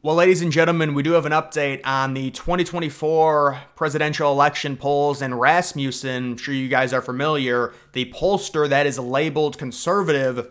Well, ladies and gentlemen, we do have an update on the 2024 presidential election polls, and Rasmussen, I'm sure you guys are familiar, the pollster that is labeled conservative.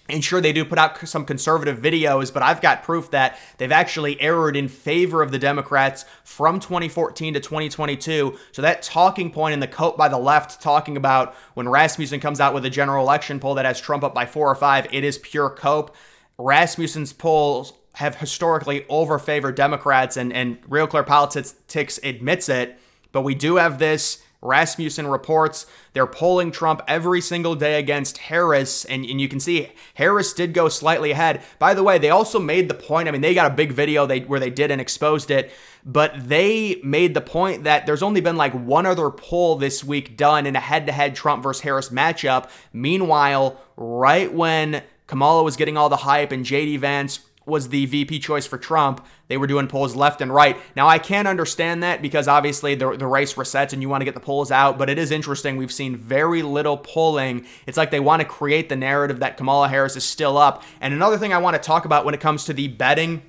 And sure, they do put out some conservative videos, but I've got proof that they've actually erred in favor of the Democrats from 2014 to 2022. So that talking point in the quote by the left talking about when Rasmussen comes out with a general election poll that has Trump up by 4 or 5, it is pure cope. Rasmussen's polls have historically overfavored Democrats, and Real Clear Politics admits it. But we do have this. Rasmussen reports they're polling Trump every single day against Harris, and you can see Harris did go slightly ahead. By the way, they also made the point, I mean, they got a big video where they did and exposed it, but they made the point that there's only been like one other poll this week done in a head-to-head Trump versus Harris matchup. Meanwhile, right when Kamala was getting all the hype and J.D. Vance was the VP choice for Trump, they were doing polls left and right. Now, I can't understand that because obviously the race resets and you want to get the polls out, but it is interesting. We've seen very little polling. It's like they want to create the narrative that Kamala Harris is still up. And another thing I want to talk about when it comes to the betting,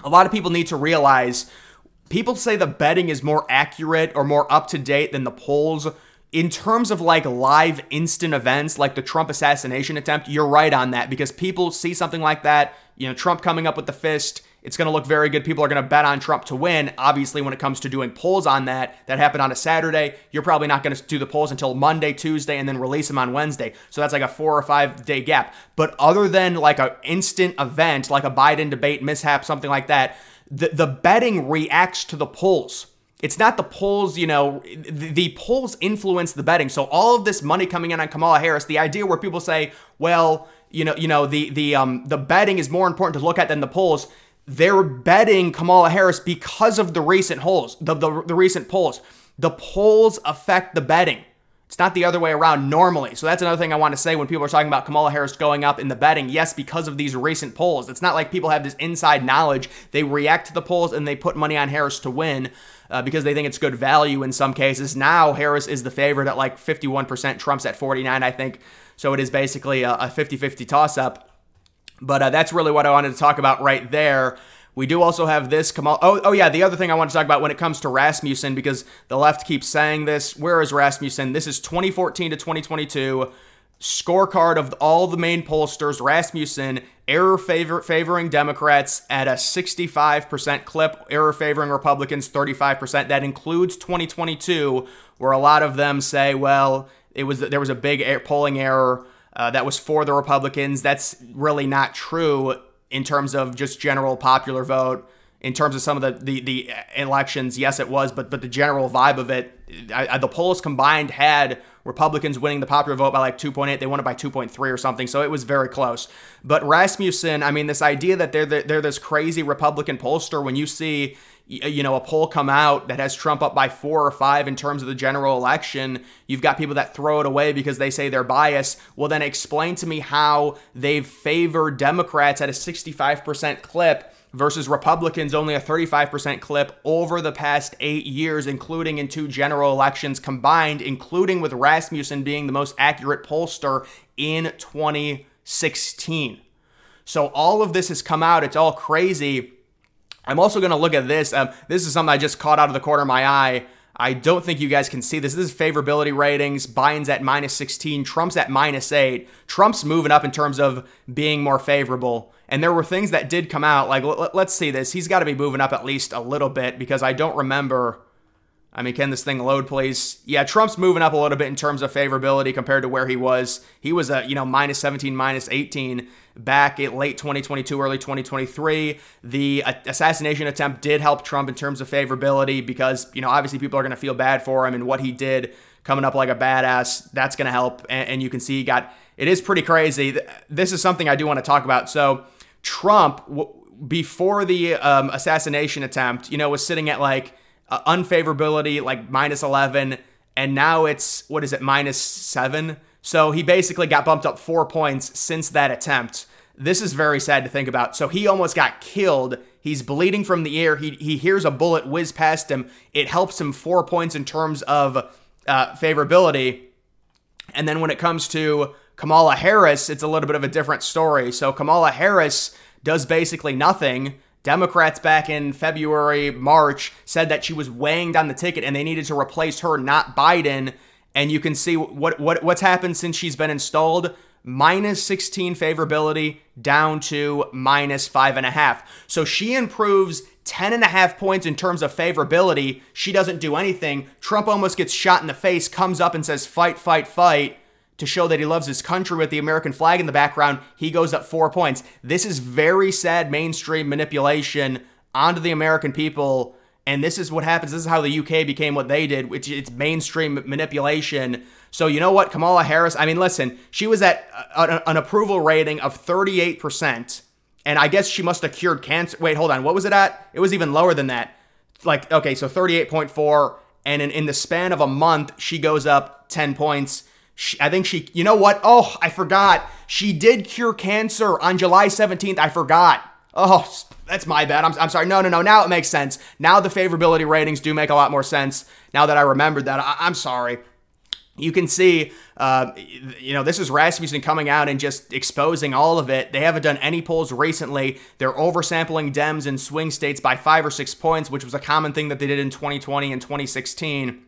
a lot of people need to realize, people say the betting is more accurate or more up-to-date than the polls. In terms of like live instant events like the Trump assassination attempt, you're right on that because people see something like that, you know, Trump coming up with the fist, it's going to look very good. People are going to bet on Trump to win. Obviously, when it comes to doing polls on that happened on a Saturday, you're probably not going to do the polls until Monday, Tuesday, and then release them on Wednesday. So that's like a 4 or 5 day gap. But other than like an instant event, like a Biden debate mishap, something like that, the betting reacts to the polls. It's not the polls, you know, the polls influence the betting. So all of this money coming in on Kamala Harris, the idea where people say, well, the betting is more important to look at than the polls. They're betting Kamala Harris because of the recent polls. The recent polls. The polls affect the betting. It's not the other way around normally. So that's another thing I want to say when people are talking about Kamala Harris going up in the betting. Yes, because of these recent polls. It's not like people have this inside knowledge. They react to the polls and they put money on Harris to win because they think it's good value in some cases. Now Harris is the favorite at like 51%. Trump's at 49%, I think. So it is basically a 50-50 toss-up. But that's really what I wanted to talk about right there. We do also have this Kamala. Oh yeah, the other thing I want to talk about when it comes to Rasmussen, because the left keeps saying this. Where is Rasmussen? This is 2014 to 2022 scorecard of all the main pollsters. Rasmussen, error favoring Democrats at a 65% clip, error favoring Republicans 35%. That includes 2022, where a lot of them say, well, there was a big polling error that was for the Republicans. That's really not true in terms of just general popular vote. In terms of some of the elections, yes, it was, but the general vibe of it, the polls combined had Republicans winning the popular vote by like 2.8. They won it by 2.3 or something, so it was very close. But Rasmussen, I mean, this idea that they're this crazy Republican pollster, when you see, you know, a poll come out that has Trump up by 4 or 5 in terms of the general election, you've got people that throw it away because they say they're biased. Well, then explain to me how they've favored Democrats at a 65% clip versus Republicans only a 35% clip over the past 8 years, including in 2 general elections combined, including with Rasmussen being the most accurate pollster in 2016. So all of this has come out. It's all crazy. I'm also going to look at this. This is something I just caught out of the corner of my eye. I don't think you guys can see this. This is favorability ratings. Biden's at -16. Trump's at -8. Trump's moving up in terms of being more favorable. And there were things that did come out. Like, let's see this. He's got to be moving up at least a little bit because I don't remember. I mean, can this thing load, please? Yeah, Trump's moving up a little bit in terms of favorability compared to where he was. He was at, -17, -18 back in late 2022, early 2023. The assassination attempt did help Trump in terms of favorability because, obviously people are going to feel bad for him and what he did coming up like a badass. That's going to help. And you can see it is pretty crazy. This is something I do want to talk about. So Trump, before the assassination attempt, was sitting at like unfavorability, like -11, and now it's, what is it, -7? So he basically got bumped up 4 points since that attempt. This is very sad to think about. So he almost got killed. He's bleeding from the ear. He hears a bullet whiz past him. It helps him 4 points in terms of favorability. And then when it comes to Kamala Harris, it's a little bit of a different story. So Kamala Harris does basically nothing. Democrats back in February, March said that she was weighing down the ticket and they needed to replace her, not Biden. And you can see what's happened since she's been installed. Minus 16 favorability down to minus 5.5. So she improves 10.5 points in terms of favorability. She doesn't do anything. Trump almost gets shot in the face, comes up and says, fight, fight, fight, to show that he loves his country with the American flag in the background. He goes up 4 points. This is very sad mainstream manipulation onto the American people. And this is what happens. This is how the UK became what they did, which it's mainstream manipulation. So you know what? Kamala Harris, I mean, listen, she was at an approval rating of 38%. And I guess she must have cured cancer. Wait, hold on. What was it at? It was even lower than that. Like, okay, so 38.4. And in the span of a month, she goes up 10 points. I think she, you know what? Oh, I forgot. She did cure cancer on July 17th. I forgot. Oh, that's my bad. I'm sorry. No. Now it makes sense. Now the favorability ratings do make a lot more sense now that I remembered that. I'm sorry. You can see, this is Rasmussen coming out and just exposing all of it. They haven't done any polls recently. They're oversampling Dems in swing states by 5 or 6 points, which was a common thing that they did in 2020 and 2016.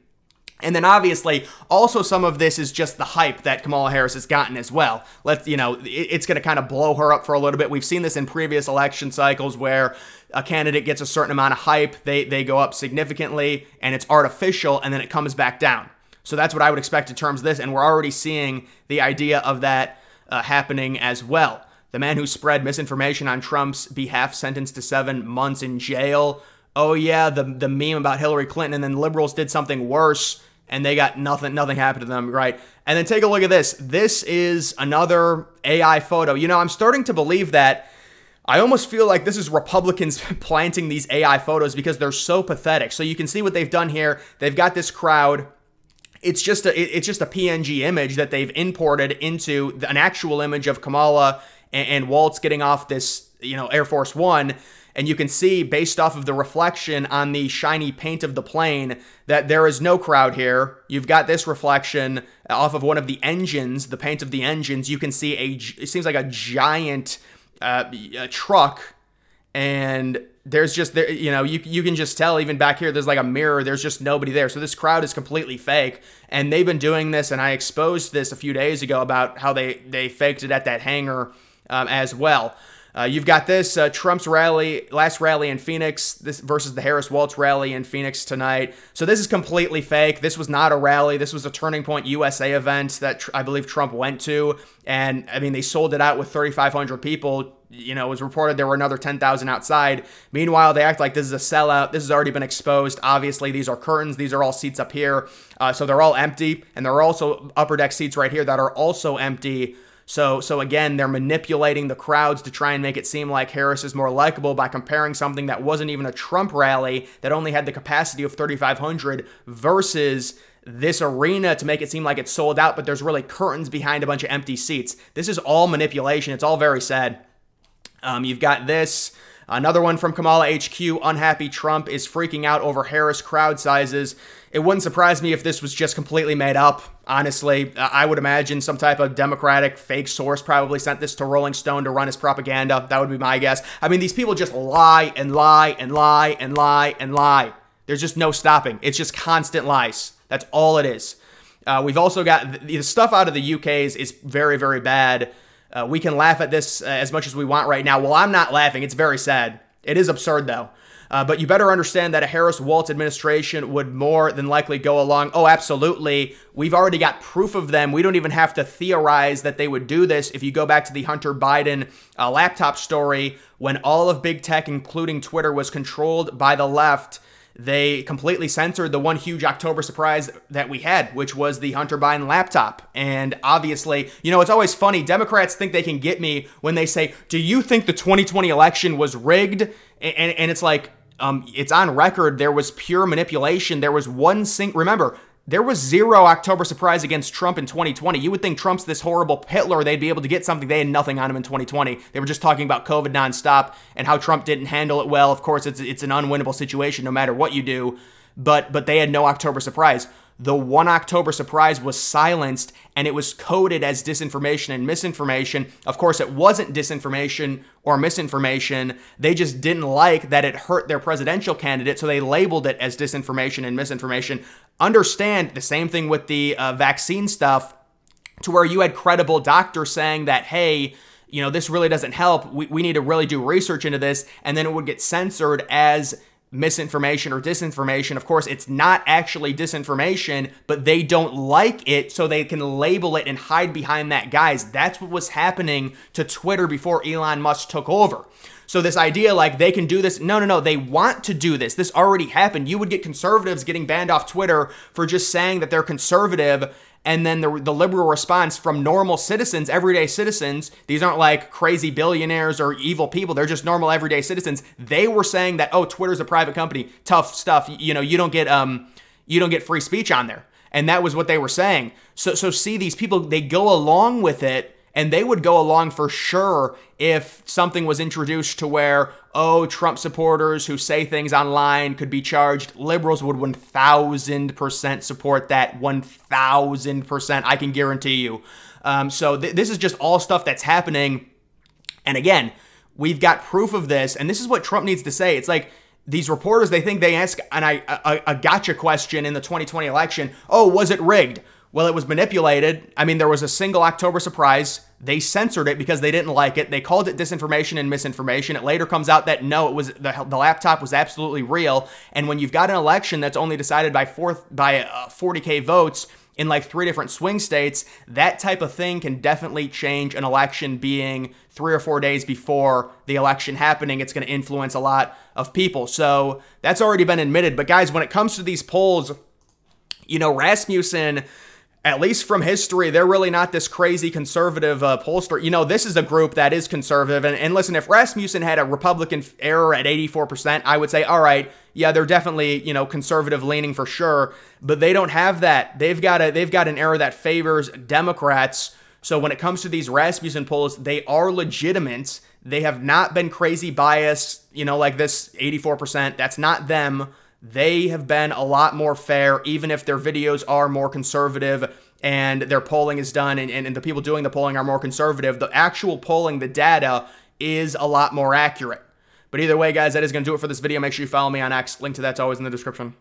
And then obviously, also some of this is just the hype that Kamala Harris has gotten as well. It's going to kind of blow her up for a little bit. We've seen this in previous election cycles where a candidate gets a certain amount of hype, they go up significantly, and it's artificial, and then it comes back down. So that's what I would expect in terms of this, and we're already seeing the idea of that happening as well. The man who spread misinformation on Trump's behalf sentenced to 7 months in jail. Oh yeah, the meme about Hillary Clinton, and then liberals did something worse, and they got nothing happened to them, right? And then take a look at this. This is another AI photo. You know, I'm starting to believe that. I almost feel like this is Republicans planting these AI photos because they're so pathetic. So you can see what they've done here. They've got this crowd. It's just a PNG image that they've imported into an actual image of Kamala and Waltz getting off this, Air Force One. And you can see, based off of the reflection on the shiny paint of the plane, that there is no crowd here. You've got this reflection off of one of the engines, the paint of the engines. You can see it seems like a giant truck, and there's just, you can just tell even back here, there's like a mirror, there's just nobody there. So this crowd is completely fake, and they've been doing this, and I exposed this a few days ago about how they faked it at that hangar as well. You've got this Trump's last rally in Phoenix, this versus the Harris-Waltz rally in Phoenix tonight. So this is completely fake. This was not a rally. This was a Turning Point USA event that I believe Trump went to. And, I mean, they sold it out with 3,500 people. It was reported there were another 10,000 outside. Meanwhile, they act like this is a sellout. This has already been exposed. Obviously, these are curtains. These are all seats up here. So they're all empty. And there are also upper deck seats right here that are also empty. So again, they're manipulating the crowds to try and make it seem like Harris is more likable by comparing something that wasn't even a Trump rally that only had the capacity of 3,500 versus this arena to make it seem like it's sold out, but there's really curtains behind a bunch of empty seats. This is all manipulation. It's all very sad. You've got this. Another one from Kamala HQ, unhappy Trump is freaking out over Harris crowd sizes. It wouldn't surprise me if this was just completely made up, honestly. I would imagine some type of Democratic fake source probably sent this to Rolling Stone to run as propaganda. That would be my guess. I mean, these people just lie and lie and lie and lie and lie. There's just no stopping. It's just constant lies. That's all it is. We've also got the stuff out of the UK is very, very bad. We can laugh at this as much as we want right now. Well, I'm not laughing. It's very sad. It is absurd, though. But you better understand that a Harris-Waltz administration would more than likely go along. Oh, absolutely. We've already got proof of them. We don't even have to theorize that they would do this. If you go back to the Hunter Biden laptop story, when all of big tech, including Twitter, was controlled by the left, they completely censored the one huge October surprise that we had, which was the Hunter Biden laptop. And obviously, it's always funny. Democrats think they can get me when they say, do you think the 2020 election was rigged? And it's like, it's on record. There was pure manipulation. There was remember, there was zero October surprise against Trump in 2020. You would think Trump's this horrible Hitler. They'd be able to get something. They had nothing on him in 2020. They were just talking about COVID nonstop and how Trump didn't handle it well. Of course, it's an unwinnable situation no matter what you do. but they had no October surprise. The one October surprise was silenced, and it was coded as disinformation and misinformation. Of course, it wasn't disinformation or misinformation. They just didn't like that it hurt their presidential candidate, so they labeled it as disinformation and misinformation. Understand the same thing with the vaccine stuff, to where you had credible doctors saying that, hey, you know, this really doesn't help. We need to really do research into this, and then it would get censored as misinformation or disinformation. Of course, it's not actually disinformation, but they don't like it, so they can label it and hide behind that. Guys, that's what was happening to Twitter before Elon Musk took over. So this idea like they can do this, no, they want to do this. This already happened. You would get conservatives getting banned off Twitter for just saying that they're conservative, and then the liberal response from normal citizens, everyday citizens, these aren't like crazy billionaires or evil people, they're just normal everyday citizens. They were saying that, oh, Twitter's a private company, tough stuff, you know, you don't get free speech on there. And that was what they were saying. So see, these people, they go along with it, and they would go along for sure if something was introduced to where, oh, Trump supporters who say things online could be charged. Liberals would 1,000% support that, 1,000%, I can guarantee you. So this is just all stuff that's happening. And again, we've got proof of this, and this is what Trump needs to say. It's like, these reporters, they think they ask a gotcha question in the 2020 election. Oh, was it rigged? Well, it was manipulated. I mean, there was a single October surprise. They censored it because they didn't like it. They called it disinformation and misinformation. It later comes out that no, it was the laptop was absolutely real. And when you've got an election that's only decided by 40K votes in like 3 different swing states, that type of thing can definitely change an election being 3 or 4 days before the election happening. It's going to influence a lot of people. So that's already been admitted. But guys, when it comes to these polls, you know, Rasmussen, at least from history, they're really not this crazy conservative pollster. You know, this is a group that is conservative. And listen, if Rasmussen had a Republican error at 84%, I would say, all right, yeah, they're definitely, you know, conservative leaning for sure. But they don't have that. They've got an error that favors Democrats. So when it comes to these Rasmussen polls, they are legitimate. They have not been crazy biased, you know, like this 84%. That's not them. They have been a lot more fair, even if their videos are more conservative and their polling is done and the people doing the polling are more conservative. The actual polling, the data, is a lot more accurate. But either way, guys, that is going to do it for this video. Make sure you follow me on X. Link to that's always in the description.